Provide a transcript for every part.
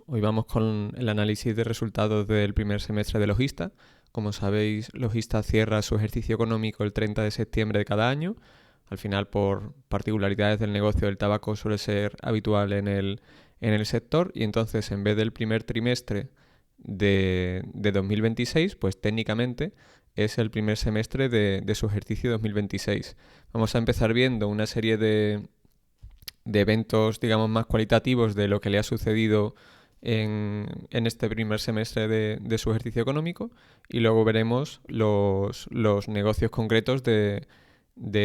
Hoy vamos con el análisis de resultados del primer semestre de Logista. Como sabéis, Logista cierra su ejercicio económico el 30 de septiembre de cada año. Al final, por particularidades del negocio del tabaco, suele ser habitual en el sector, y entonces en vez del primer trimestre de 2026, pues técnicamente es el primer semestre de su ejercicio 2026. Vamos a empezar viendo una serie de eventos, digamos, más cualitativos de lo que le ha sucedido en este primer semestre de su ejercicio económico, y luego veremos los negocios concretos de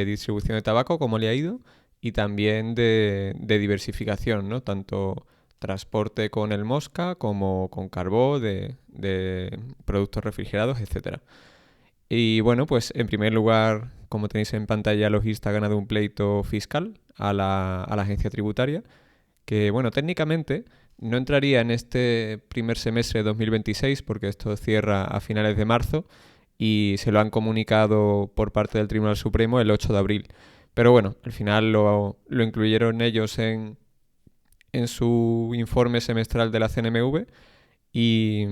distribución de tabaco, cómo le ha ido, y también de diversificación, ¿no? Tanto transporte con el Mosca como con carbó, de productos refrigerados, etcétera. Y bueno, pues en primer lugar, como tenéis en pantalla, Logista ha ganado un pleito fiscal a la agencia tributaria, que bueno, técnicamente no entraría en este primer semestre de 2026 porque esto cierra a finales de marzo y se lo han comunicado por parte del Tribunal Supremo el 8 de abril. Pero bueno, al final lo incluyeron ellos en su informe semestral de la CNMV, y,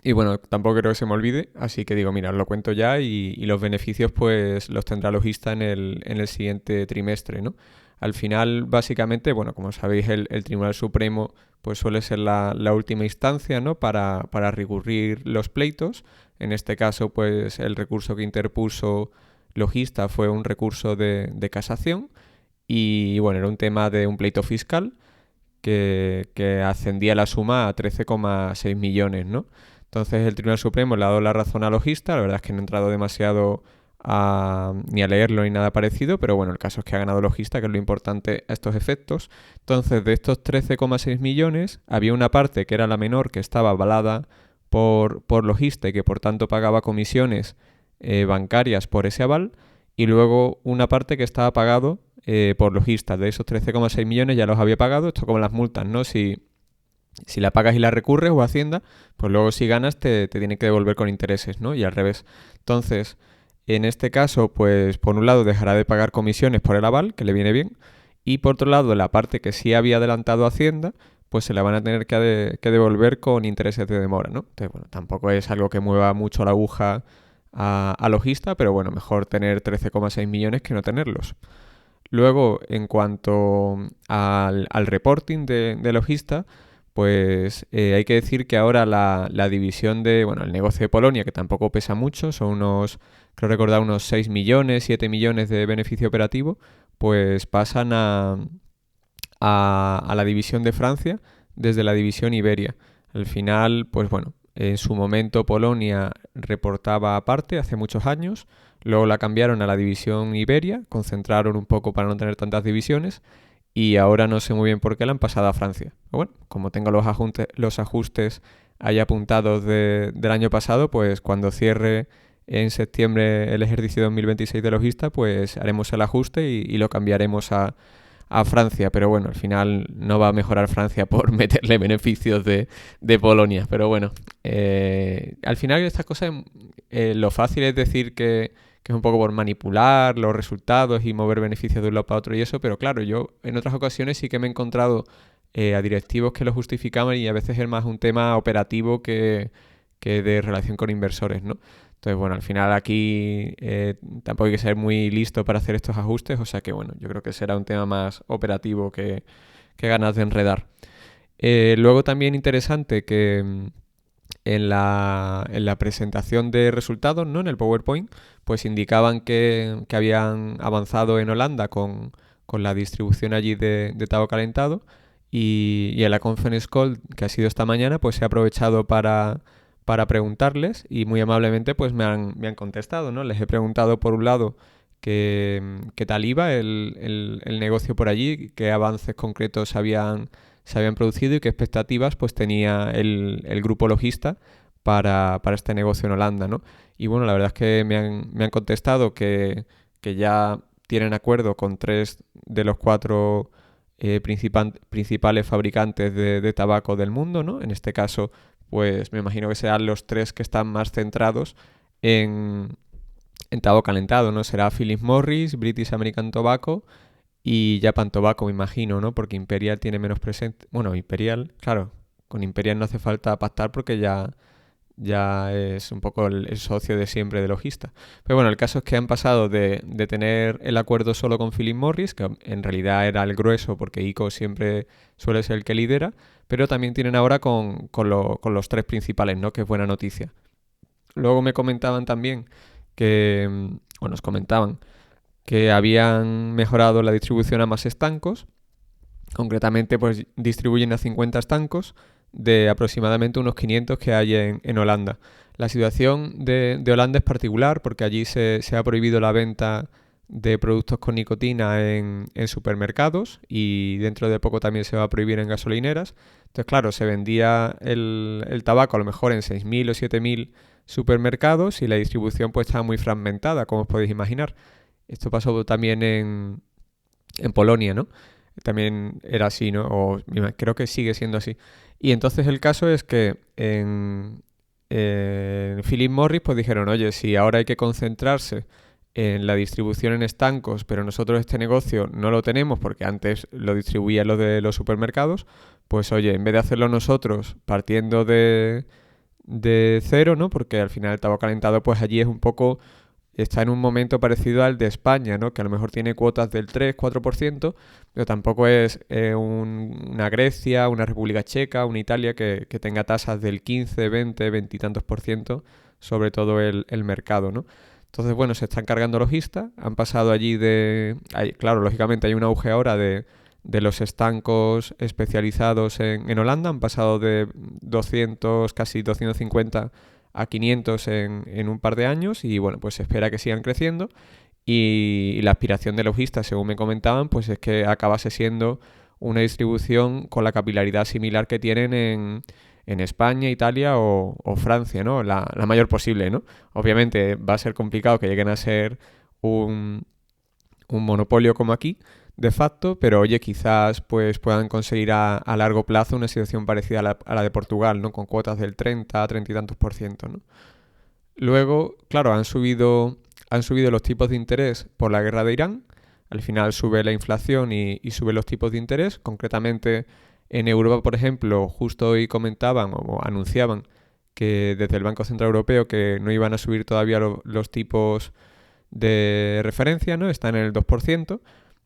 y bueno, tampoco creo que se me olvide, así que digo, mira, lo cuento ya, y los beneficios pues los tendrá Logista en el siguiente trimestre, ¿no? Al final, básicamente, bueno, como sabéis, el Tribunal Supremo pues suele ser la última instancia, ¿no? Para recurrir los pleitos. En este caso, pues el recurso que interpuso Logista fue un recurso de casación, y bueno, era un tema de un pleito fiscal que ascendía la suma a 13,6 millones, ¿no? Entonces el Tribunal Supremo le ha dado la razón a Logista. La verdad es que no he entrado demasiado ni a leerlo ni nada parecido, pero bueno, el caso es que ha ganado Logista, que es lo importante a estos efectos. Entonces, de estos 13,6 millones, había una parte que era la menor, que estaba avalada por Logista y que por tanto pagaba comisiones bancarias por ese aval, y luego una parte que estaba pagado por Logista. De esos 13,6 millones ya los había pagado. Esto como las multas, ¿no? Si la pagas y la recurres, o Hacienda, pues luego si ganas te tienen que devolver con intereses, ¿no? Y al revés. Entonces, en este caso, pues por un lado dejará de pagar comisiones por el aval, que le viene bien, y por otro lado la parte que sí había adelantado Hacienda, pues se la van a tener que devolver con intereses de demora, ¿no? Entonces, bueno, tampoco es algo que mueva mucho la aguja a Logista, pero bueno, mejor tener 13,6 millones que no tenerlos. Luego, en cuanto al reporting de Logista, pues hay que decir que ahora la división bueno, el negocio de Polonia, que tampoco pesa mucho, son creo recordar, unos 6 millones, 7 millones de beneficio operativo, pues pasan a la división de Francia desde la división Iberia. Al final, pues bueno, en su momento Polonia reportaba aparte hace muchos años, luego la cambiaron a la división Iberia, concentraron un poco para no tener tantas divisiones, y ahora no sé muy bien por qué la han pasado a Francia. Pero bueno, como tengo los ajustes ahí apuntados del año pasado, pues cuando cierre en septiembre el ejercicio 2026 de Logista, pues haremos el ajuste y lo cambiaremos a Francia. Pero bueno, al final no va a mejorar Francia por meterle beneficios de Polonia. Pero bueno, al final estas cosas, lo fácil es decir que es un poco por manipular los resultados y mover beneficios de un lado para otro y eso, pero claro, yo en otras ocasiones sí que me he encontrado a directivos que lo justificaban, y a veces es más un tema operativo que de relación con inversores, ¿no? Entonces, bueno, al final aquí tampoco hay que ser muy listo para hacer estos ajustes, o sea que bueno, yo creo que será un tema más operativo que ganas de enredar. Luego también interesante que en la presentación de resultados, ¿no? En el PowerPoint, pues indicaban que habían avanzado en Holanda con la distribución allí de tabaco calentado, y en la conference call que ha sido esta mañana, pues he aprovechado para preguntarles, y muy amablemente pues me han contestado, ¿no? Les he preguntado por un lado qué tal iba el negocio por allí, qué avances concretos se habían producido y qué expectativas pues tenía el grupo Logista para este negocio en Holanda, ¿no? Y bueno, la verdad es que me han contestado que ya tienen acuerdo con 3 de los 4 principales fabricantes de tabaco del mundo, ¿no? En este caso, pues me imagino que serán los 3 que están más centrados en tabaco calentado, ¿no? Será Philip Morris, British American Tobacco y Japan Tobacco, me imagino, ¿no? Porque Imperial tiene menos presente. Bueno, Imperial, claro, con Imperial no hace falta pactar porque ya es un poco el socio de siempre de Logista. Pero bueno, el caso es que han pasado de tener el acuerdo solo con Philip Morris, que en realidad era el grueso porque ICO siempre suele ser el que lidera, pero también tienen ahora con los tres principales, ¿no? Que es buena noticia. Luego me comentaban también o nos comentaban, que habían mejorado la distribución a más estancos. Concretamente, pues distribuyen a 50 estancos de aproximadamente unos 500 que hay en Holanda. La situación de Holanda es particular porque allí se ha prohibido la venta de productos con nicotina en supermercados y dentro de poco también se va a prohibir en gasolineras. Entonces, claro, se vendía el tabaco a lo mejor en 6.000 o 7.000 supermercados y la distribución pues estaba muy fragmentada, como os podéis imaginar. Esto pasó también en Polonia, ¿no? También era así, ¿no? Creo que sigue siendo así. Y entonces el caso es que en Philip Morris pues dijeron, oye, si ahora hay que concentrarse en la distribución en estancos, pero nosotros este negocio no lo tenemos porque antes lo distribuían los de los supermercados, pues oye, en vez de hacerlo nosotros partiendo de cero, ¿no? Porque al final el tabaco calentado pues allí es un poco, está en un momento parecido al de España, ¿no? Que a lo mejor tiene cuotas del 3-4%, pero tampoco es una Grecia, una República Checa, una Italia que tenga tasas del 15, 20, 20 y tantos por ciento sobre todo el mercado, ¿no? Entonces, bueno, se están cargando lojistas, han pasado allí claro, lógicamente hay un auge ahora de los estancos especializados en Holanda, han pasado de 200, casi 250 a 500 en un par de años y bueno, pues se espera que sigan creciendo y la aspiración de lojistas, según me comentaban, pues es que acabase siendo una distribución con la capilaridad similar que tienen en España, Italia o Francia, ¿no? La mayor posible, ¿no? Obviamente va a ser complicado que lleguen a ser un monopolio como aquí, de facto, pero oye, quizás pues puedan conseguir a largo plazo una situación parecida a la de Portugal, ¿no? Con cuotas del 30, 30 y tantos por ciento, ¿no? Luego, claro, han subido los tipos de interés por la guerra de Irán. Al final sube la inflación y sube los tipos de interés. Concretamente, en Europa, por ejemplo, justo hoy comentaban o anunciaban que desde el Banco Central Europeo que no iban a subir todavía los tipos de referencia, ¿no? Están en el 2%,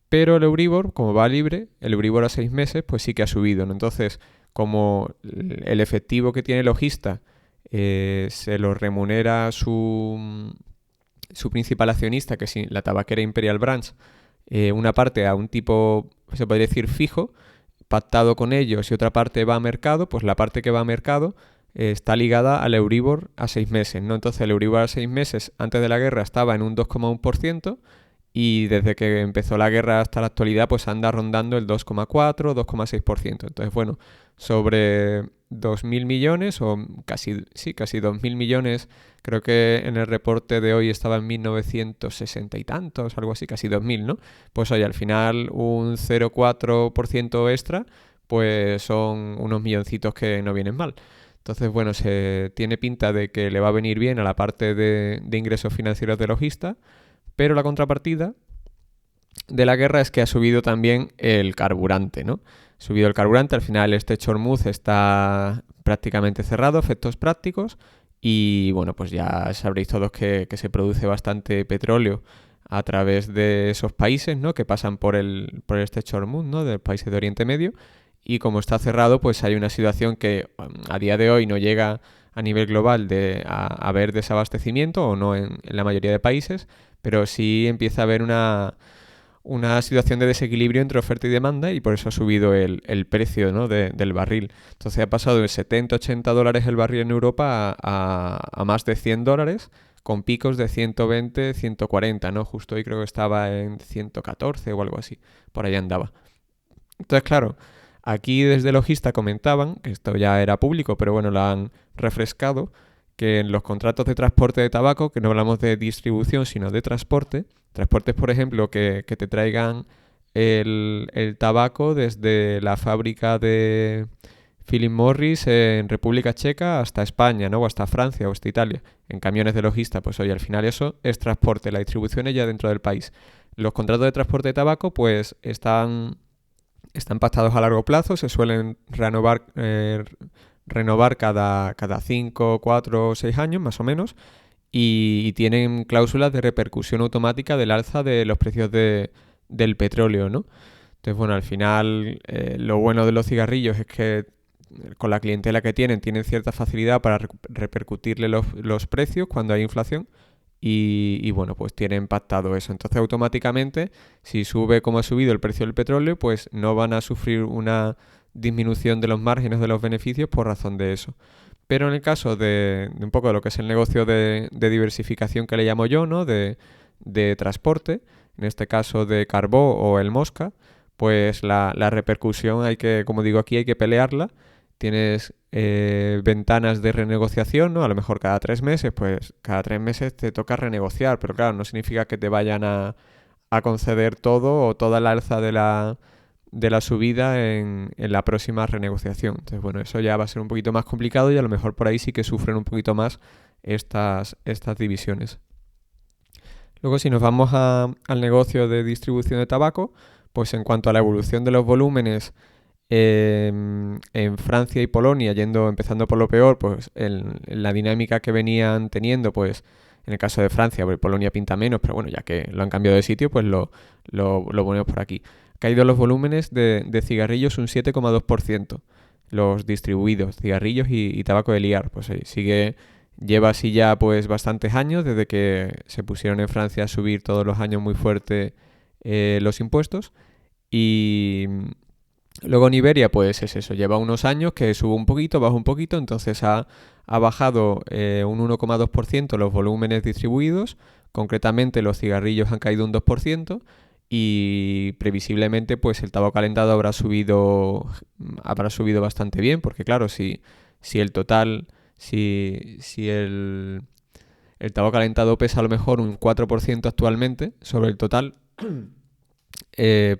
pero el Euribor, como va libre, el Euribor a 6 meses, pues sí que ha subido, ¿no? Entonces, como el efectivo que tiene el lojista se lo remunera su principal accionista, que es la tabaquera Imperial Brands, una parte a un tipo, se podría decir, fijo, pactado con ellos y otra parte va a mercado, pues la parte que va a mercado está ligada al Euribor a 6 meses, ¿no? Entonces el Euribor a 6 meses antes de la guerra estaba en un 2,1% y desde que empezó la guerra hasta la actualidad pues anda rondando el 2,4, 2,6%. Entonces, bueno, sobre 2.000 millones o casi 2.000 millones, creo que en el reporte de hoy estaba en 1960 y tantos, algo así, casi 2.000, ¿no? Pues oye, al final un 0,4% extra, pues son unos milloncitos que no vienen mal. Entonces, bueno, se tiene pinta de que le va a venir bien a la parte de ingresos financieros de logista, pero la contrapartida de la guerra es que ha subido también el carburante, ¿no? Ha subido el carburante, al final el Estrecho de Hormuz está prácticamente cerrado, efectos prácticos, y bueno, pues ya sabréis todos que se produce bastante petróleo a través de esos países, ¿no? Que pasan por el Estrecho de Hormuz, ¿no? De los países de Oriente Medio, y como está cerrado, pues hay una situación que a día de hoy no llega a nivel global a haber desabastecimiento o no en la mayoría de países, pero sí empieza a haber una situación de desequilibrio entre oferta y demanda y por eso ha subido el precio, ¿no? del barril. Entonces ha pasado de 70-80 dólares el barril en Europa a más de 100 dólares con picos de 120, 140, ¿no? Justo hoy creo que estaba en 114 o algo así, por ahí andaba. Entonces, claro, aquí desde Logista comentaban, que esto ya era público, pero bueno, lo han refrescado, que en los contratos de transporte de tabaco, que no hablamos de distribución, sino de transportes, por ejemplo, que te traigan el tabaco desde la fábrica de Philip Morris en República Checa hasta España, ¿no? O hasta Francia o hasta Italia, en camiones de logista, pues oye, al final eso es transporte, la distribución es ya dentro del país. Los contratos de transporte de tabaco pues están pactados a largo plazo, se suelen renovar cada 5, 4 o 6 años más o menos y tienen cláusulas de repercusión automática del alza de los precios del petróleo, ¿no? Entonces, bueno, al final lo bueno de los cigarrillos es que con la clientela que tienen cierta facilidad para repercutirle los precios cuando hay inflación y bueno, pues tienen pactado eso. Entonces automáticamente, si sube como ha subido el precio del petróleo, pues no van a sufrir una disminución de los márgenes de los beneficios por razón de eso. Pero en el caso de un poco de lo que es el negocio de diversificación que le llamo yo, ¿no? De transporte, en este caso de Carbó o el Mosca, pues la repercusión hay que, como digo aquí, hay que pelearla. Tienes ventanas de renegociación, ¿no? A lo mejor cada 3 meses, pues cada 3 meses te toca renegociar, pero claro, no significa que te vayan a conceder todo o toda la alza de la subida en la próxima renegociación. Entonces, bueno, eso ya va a ser un poquito más complicado y a lo mejor por ahí sí que sufren un poquito más estas divisiones. Luego, si nos vamos al negocio de distribución de tabaco, pues en cuanto a la evolución de los volúmenes en Francia y Polonia, empezando por lo peor, pues en la dinámica que venían teniendo, pues en el caso de Francia, porque Polonia pinta menos, pero bueno, ya que lo han cambiado de sitio, pues lo ponemos por aquí. Ha caído los volúmenes de cigarrillos un 7,2%, los distribuidos, cigarrillos y tabaco de liar, pues lleva así ya pues bastantes años, desde que se pusieron en Francia a subir todos los años muy fuerte los impuestos. Y luego en Iberia, pues es eso, lleva unos años que sube un poquito, baja un poquito, entonces ha bajado un 1,2% los volúmenes distribuidos, concretamente los cigarrillos han caído un 2% y previsiblemente pues el tabaco calentado habrá subido bastante bien, porque claro, si el total, si el tabaco calentado pesa a lo mejor un 4% actualmente sobre el total,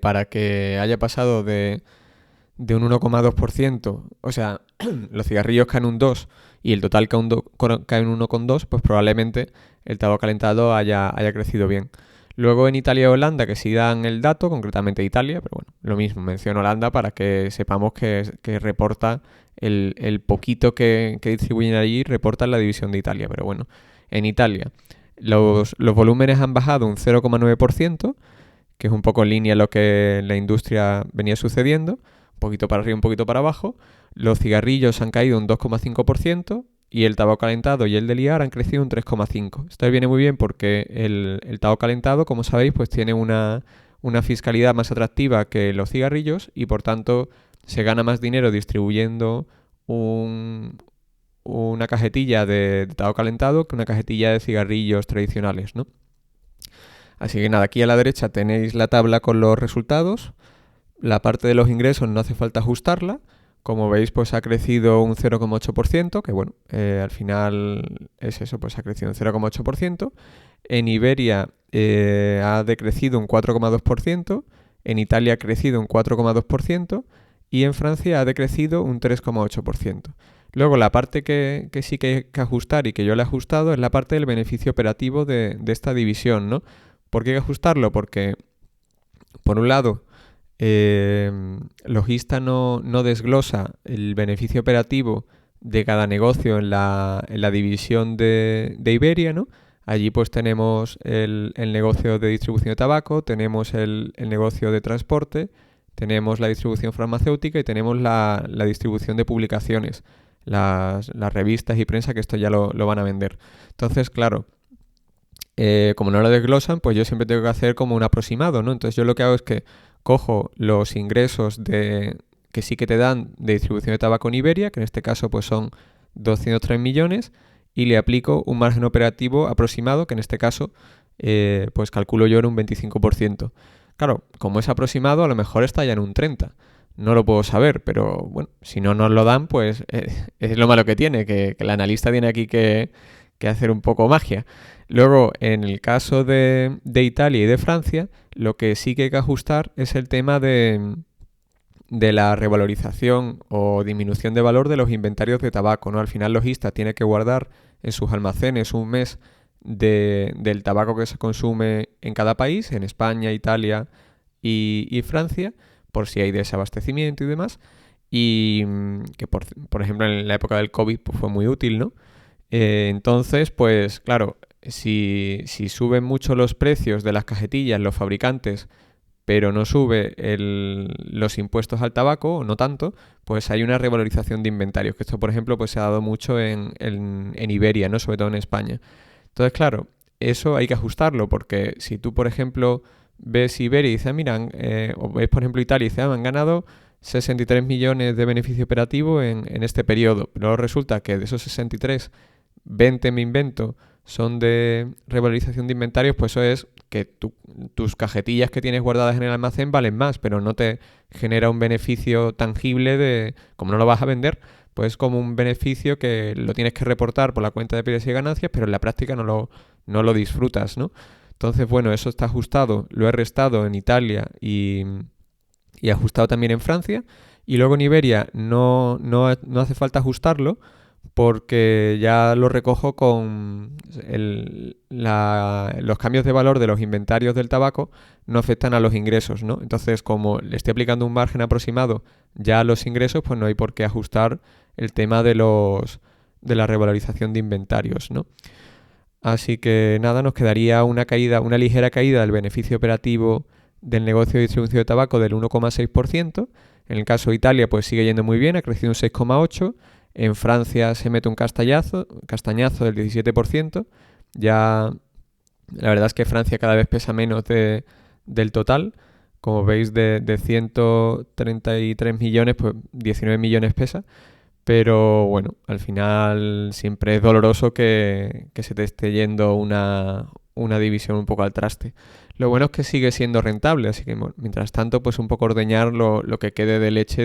para que haya pasado de un 1,2%, o sea, los cigarrillos caen un 2% y el total cae un 1,2%, pues probablemente el tabaco calentado haya crecido bien. Luego en Italia y Holanda, que sí dan el dato, concretamente Italia, pero bueno, lo mismo, menciono Holanda para que sepamos que reporta el poquito que distribuyen allí, reporta en la división de Italia, pero bueno, en Italia los volúmenes han bajado un 0,9%, que es un poco en línea lo que en la industria venía sucediendo, un poquito para arriba, un poquito para abajo. Los cigarrillos han caído un 2,5% y el tabaco calentado y el de liar han crecido un 3,5%. Esto viene muy bien porque el tabaco calentado, como sabéis, pues tiene una fiscalidad más atractiva que los cigarrillos y por tanto se gana más dinero distribuyendo una cajetilla de tabaco calentado que una cajetilla de cigarrillos tradicionales, ¿no? Así que nada, aquí a la derecha tenéis la tabla con los resultados. La parte de los ingresos no hace falta ajustarla. Como veis, pues ha crecido un 0,8%, que bueno, al final es eso, pues ha crecido un 0,8%. En Iberia ha decrecido un 4,2%. En Italia ha crecido un 4,2%. Y en Francia ha decrecido un 3,8%. Luego la parte que sí que hay que ajustar y que yo le he ajustado es la parte del beneficio operativo de esta división, ¿no? ¿Por qué hay que ajustarlo? Porque, por un lado, Logista no desglosa el beneficio operativo de cada negocio en la división de Iberia, ¿no? Allí pues tenemos el negocio de distribución de tabaco, tenemos el negocio de transporte, tenemos la distribución farmacéutica y tenemos la distribución de publicaciones, las revistas y prensa, que esto ya lo van a vender. Entonces, claro, como no lo desglosan, pues yo siempre tengo que hacer como un aproximado, ¿no? Entonces yo lo que hago es que cojo los ingresos que sí que te dan de distribución de tabaco en Iberia, que en este caso pues son 203 millones, y le aplico un margen operativo aproximado, que en este caso pues calculo yo en un 25%. Claro, como es aproximado, a lo mejor está ya en un 30%. No lo puedo saber, pero bueno, si no nos lo dan, pues es lo malo que tiene, que el analista tiene aquí que hacer un poco magia. Luego, en el caso de Italia y de Francia, lo que sí que hay que ajustar es el tema de la revalorización o disminución de valor de los inventarios de tabaco, ¿no? Al final, Logista tiene que guardar en sus almacenes un mes del tabaco que se consume en cada país, en España, Italia y Francia, por si hay desabastecimiento y demás. Y que, por ejemplo, en la época del COVID pues, fue muy útil, ¿no? Entonces, pues claro, si suben mucho los precios de las cajetillas, los fabricantes, pero no sube los impuestos al tabaco, o no tanto, pues hay una revalorización de inventarios, que esto, por ejemplo, pues se ha dado mucho en Iberia, ¿no? Sobre todo en España. Entonces, claro, eso hay que ajustarlo, porque si tú, por ejemplo, ves Iberia y dices, mira, o ves, por ejemplo, Italia y dices, han ganado 63 millones de beneficio operativo en este periodo, pero resulta que de esos 63, 20 me invento, son de revalorización de inventarios, pues eso es que tus cajetillas que tienes guardadas en el almacén valen más, pero no te genera un beneficio tangible de, como no lo vas a vender, pues como un beneficio que lo tienes que reportar por la cuenta de pérdidas y ganancias, pero en la práctica no lo disfrutas, ¿no? Entonces, bueno, eso está ajustado, lo he restado en Italia y ajustado también en Francia, y luego en Iberia no hace falta ajustarlo, porque ya lo recojo con los cambios de valor de los inventarios del tabaco no afectan a los ingresos, ¿no? Entonces, como le estoy aplicando un margen aproximado ya a los ingresos, pues no hay por qué ajustar el tema de la revalorización de inventarios, ¿no? Así que nada, nos quedaría una ligera caída del beneficio operativo del negocio de distribución de tabaco del 1,6%. En el caso de Italia, pues sigue yendo muy bien, ha crecido un 6,8%. En Francia se mete un castañazo del 17%. Ya la verdad es que Francia cada vez pesa menos del total. Como veis, de 133 millones, pues 19 millones pesa. Pero bueno, al final siempre es doloroso que se te esté yendo una división un poco al traste. Lo bueno es que sigue siendo rentable, así que bueno, mientras tanto, pues un poco ordeñar lo que quede de leche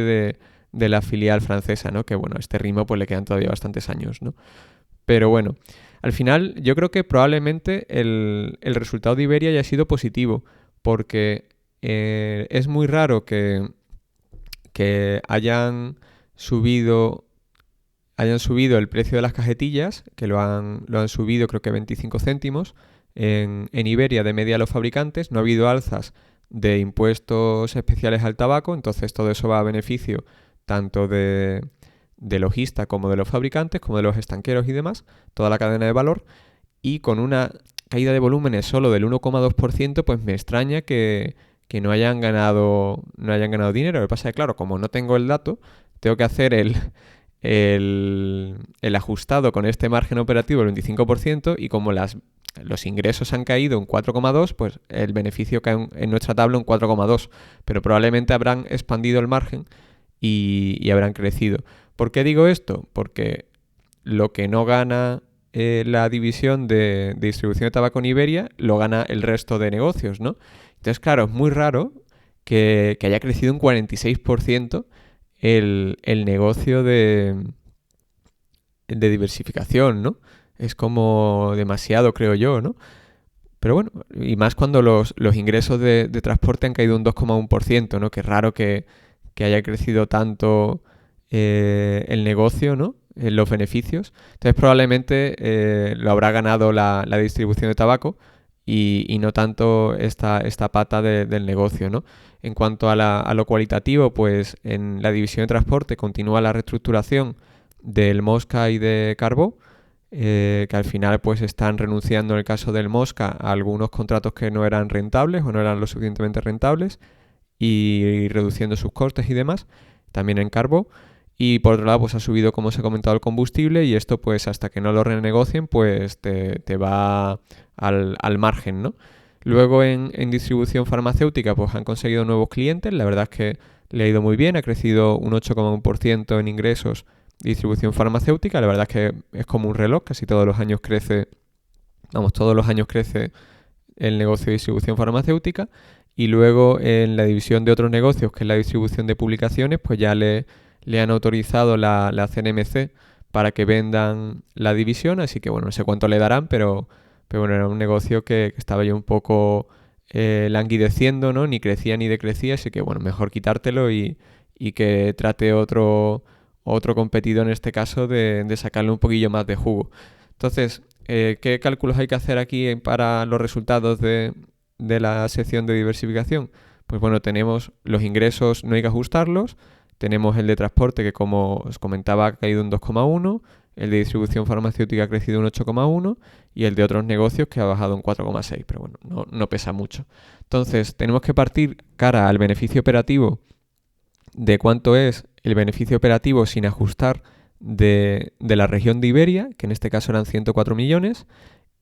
de la filial francesa, ¿no? Que bueno, a este ritmo pues le quedan todavía bastantes años, ¿no? Pero bueno, al final yo creo que probablemente el resultado de Iberia haya sido positivo, porque es muy raro que hayan subido el precio de las cajetillas, que lo han subido creo que 25 céntimos en Iberia de media a los fabricantes. No ha habido alzas de impuestos especiales al tabaco, entonces todo eso va a beneficio tanto de logista como de los fabricantes, como de los estanqueros y demás, toda la cadena de valor, y con una caída de volúmenes solo del 1,2%, pues me extraña que no hayan ganado dinero. Lo que pasa es que, claro, como no tengo el dato, tengo que hacer el ajustado con este margen operativo del 25%, y como los ingresos han caído en 4,2, pues el beneficio cae en nuestra tabla en 4,2, pero probablemente habrán expandido el margen y habrán crecido. ¿Por qué digo esto? Porque lo que no gana la división de distribución de tabaco en Iberia, lo gana el resto de negocios, ¿no? Entonces, claro, es muy raro que haya crecido un 46% el negocio de diversificación, ¿no? Es como demasiado, creo yo, ¿no? Pero bueno, y más cuando los ingresos de transporte han caído un 2,1%, ¿no? Que es raro que haya crecido tanto el negocio, ¿no? Los beneficios. Entonces probablemente lo habrá ganado la distribución de tabaco y no tanto esta pata del negocio, ¿no? En cuanto a lo cualitativo, pues en la división de transporte continúa la reestructuración del Mosca y de Carbó, que al final pues están renunciando en el caso del Mosca a algunos contratos que no eran rentables o no eran lo suficientemente rentables, y reduciendo sus costes y demás, también en Carbó. Y por otro lado, pues ha subido, como os he comentado, el combustible, y esto pues hasta que no lo renegocien, pues te va al margen, ¿no? Luego en distribución farmacéutica pues han conseguido nuevos clientes, la verdad es que le ha ido muy bien, ha crecido un 8,1% en ingresos distribución farmacéutica, la verdad es que es como un reloj, casi todos los años crece el negocio de distribución farmacéutica. Y luego en la división de otros negocios, que es la distribución de publicaciones, pues ya le han autorizado la CNMC para que vendan la división, así que bueno, no sé cuánto le darán, pero bueno, era un negocio que estaba ya un poco languideciendo, ¿no? Ni crecía ni decrecía, así que bueno, mejor quitártelo y que trate otro competidor, en este caso, de sacarle un poquillo más de jugo. Entonces, ¿Qué cálculos hay que hacer aquí para los resultados de la sección de diversificación? Pues bueno, tenemos los ingresos, no hay que ajustarlos. Tenemos el de transporte, que como os comentaba ha caído un 2,1, el de distribución farmacéutica ha crecido un 8,1 y el de otros negocios que ha bajado un 4,6, pero bueno, no pesa mucho. Entonces, tenemos que partir cara al beneficio operativo de cuánto es el beneficio operativo sin ajustar de la región de Iberia, que en este caso eran 104 millones,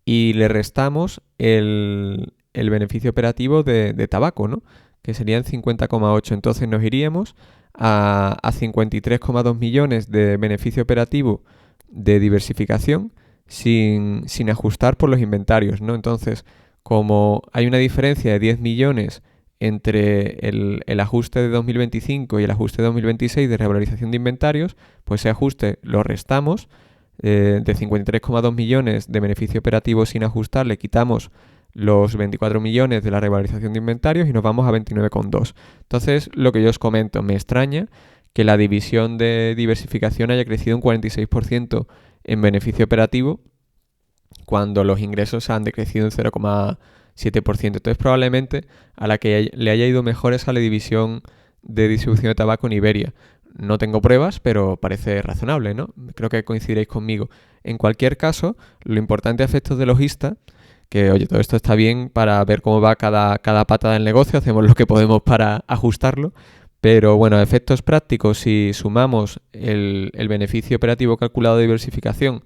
y le restamos el beneficio operativo de tabaco, ¿no? Que serían 50,8. Entonces nos iríamos a 53,2 millones de beneficio operativo de diversificación sin ajustar por los inventarios, ¿no? Entonces, como hay una diferencia de 10 millones entre el ajuste de 2025 y el ajuste de 2026 de revalorización de inventarios, pues ese ajuste lo restamos. De 53,2 millones de beneficio operativo sin ajustar, le quitamos los 24 millones de la revalorización de inventarios y nos vamos a 29,2. Entonces, lo que yo os comento, me extraña que la división de diversificación haya crecido un 46% en beneficio operativo cuando los ingresos han decrecido un 0,7%. Entonces, probablemente a la que le haya ido mejor es a la división de distribución de tabaco en Iberia. No tengo pruebas, pero parece razonable, ¿no? Creo que coincidiréis conmigo. En cualquier caso, lo importante a efectos de logista, que oye, todo esto está bien para ver cómo va cada pata del negocio, hacemos lo que podemos para ajustarlo, pero bueno, a efectos prácticos, si sumamos el beneficio operativo calculado de diversificación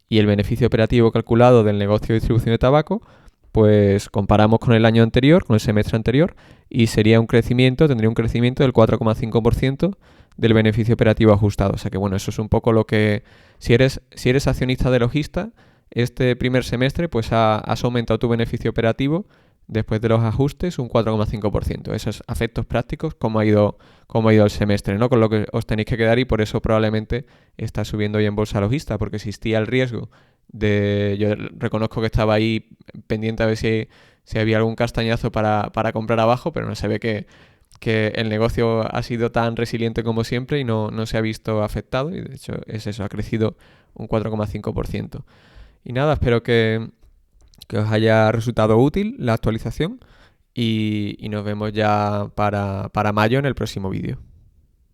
y el beneficio operativo calculado del negocio de distribución de tabaco, pues comparamos con el año anterior, con el semestre anterior, y tendría un crecimiento del 4,5% del beneficio operativo ajustado. O sea que bueno, eso es un poco lo que, si eres accionista de logista, este primer semestre pues has aumentado tu beneficio operativo después de los ajustes un 4,5%. Esos efectos prácticos, cómo ha ido el semestre, ¿no? Con lo que os tenéis que quedar y por eso probablemente está subiendo hoy en bolsa logista, porque existía el riesgo yo reconozco que estaba ahí pendiente a ver si había algún castañazo para comprar abajo, pero no se ve que el negocio ha sido tan resiliente como siempre y no se ha visto afectado, y de hecho es eso, ha crecido un 4,5%. Y nada, espero que os haya resultado útil la actualización y nos vemos ya para mayo en el próximo vídeo.